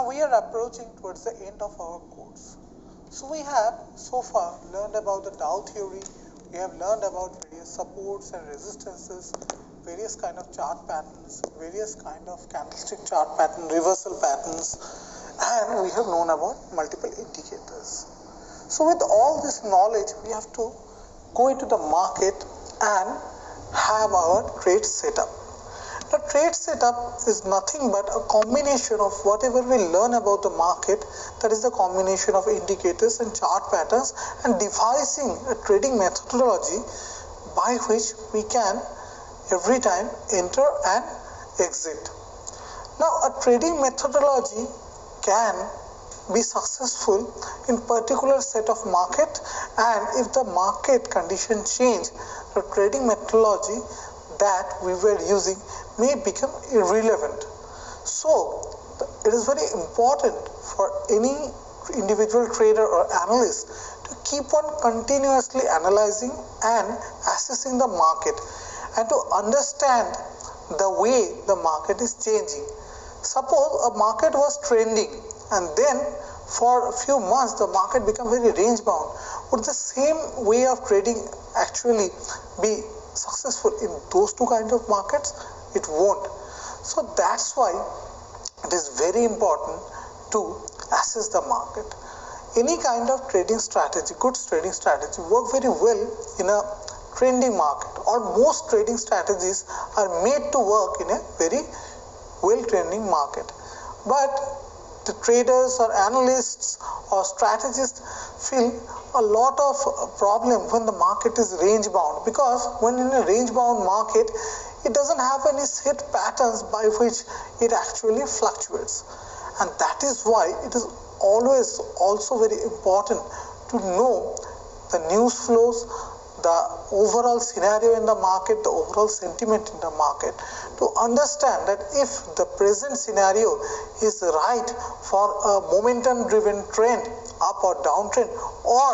Now we are approaching towards the end of our course. So we have so far learned about the Dow theory, we have learned about various supports and resistances, various kind of chart patterns, various kind of candlestick chart pattern, reversal patterns, and we have known about multiple indicators. So with all this knowledge, we have to go into the market and have our trade setup. The trade setup is nothing but a combination of whatever we learn about the market, that is the combination of indicators and chart patterns, and devising a trading methodology by which we can every time enter and exit. Now a trading methodology can be successful in particular set of market, and if the market condition change, the trading methodology that we were using may become irrelevant. So it is very important for any individual trader or analyst to keep on continuously analyzing and assessing the market and to understand the way the market is changing. Suppose a market was trending and then for a few months the market become very range bound. Would the same way of trading actually be successful in those two kinds of markets? It won't. So that's why it is very important to assess the market. Any kind of trading strategy, good trading strategy, work very well in a trending market, or most trading strategies are made to work in a very well trending market. But the traders or analysts or strategists feel a lot of problem when the market is range bound, because when in a range bound market it doesn't have any set patterns by which it actually fluctuates, and that is why it is always also very important to know the news flows, the overall scenario in the market, the overall sentiment in the market, to understand that if the present scenario is right for a momentum driven trend, up or downtrend, or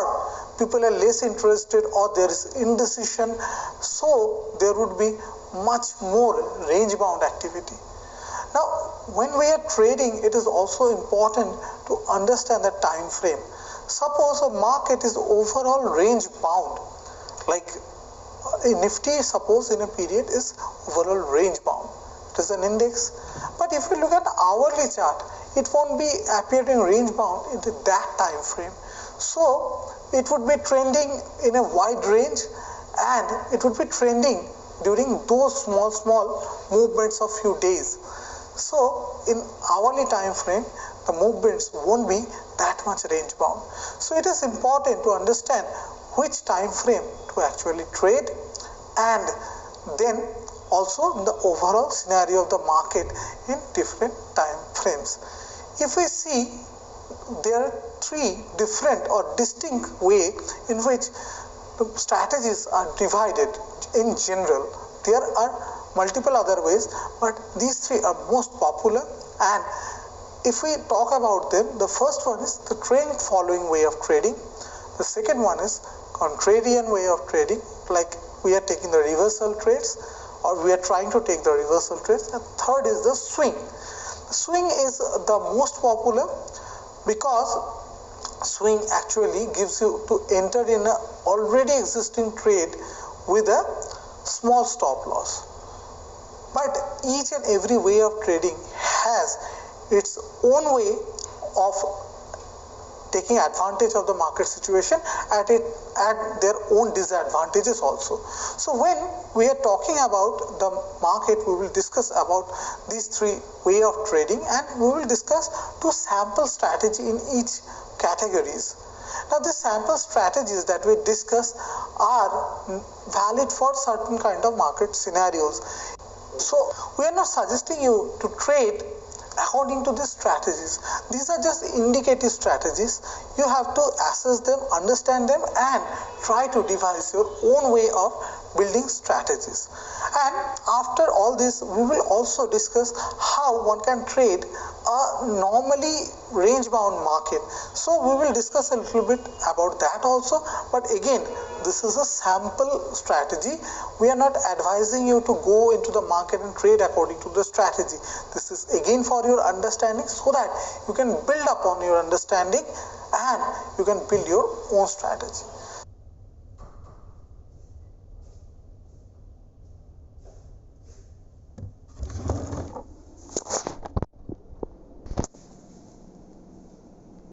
people are less interested or there is indecision, so there would be much more range bound activity. Now when we are trading, it is also important to understand the time frame. Suppose a market is overall range bound, like a Nifty, suppose in a period is overall range bound, it is an index, but if you look at hourly chart, it won't be appearing range bound into that time frame. So it would be trending in a wide range and it would be trending during those small movements of few days. So in hourly time frame, the movements won't be that much range bound. So it is important to understand which time frame to actually trade, and then also the overall scenario of the market in different time frames. If we see, there are three different or distinct way in which the strategies are divided in general. There are multiple other ways, but these three are most popular, and if we talk about them, the first one is the trend following way of trading, the second one is contrarian way of trading, like we are taking the reversal trades or we are trying to take the reversal trades, and third is the swing. The swing is the most popular because swing actually gives you to enter in a already existing trade with a small stop loss. But each and every way of trading has its own way of taking advantage of the market situation at their own disadvantages also. So when we are talking about the market, we will discuss about these three way of trading, and we will discuss two sample strategy in each categories. Now the sample strategies that we discuss are valid for certain kind of market scenarios. So we are not suggesting you to trade according to these strategies. These are just indicative strategies. You have to assess them, understand them, and try to devise your own way of building strategies. And after all this, we will also discuss how one can trade a normally range bound market. So we will discuss a little bit about that also, but again this is a sample strategy. We are not advising you to go into the market and trade according to the strategy. This is again for your understanding, so that you can build upon your understanding and you can build your own strategy.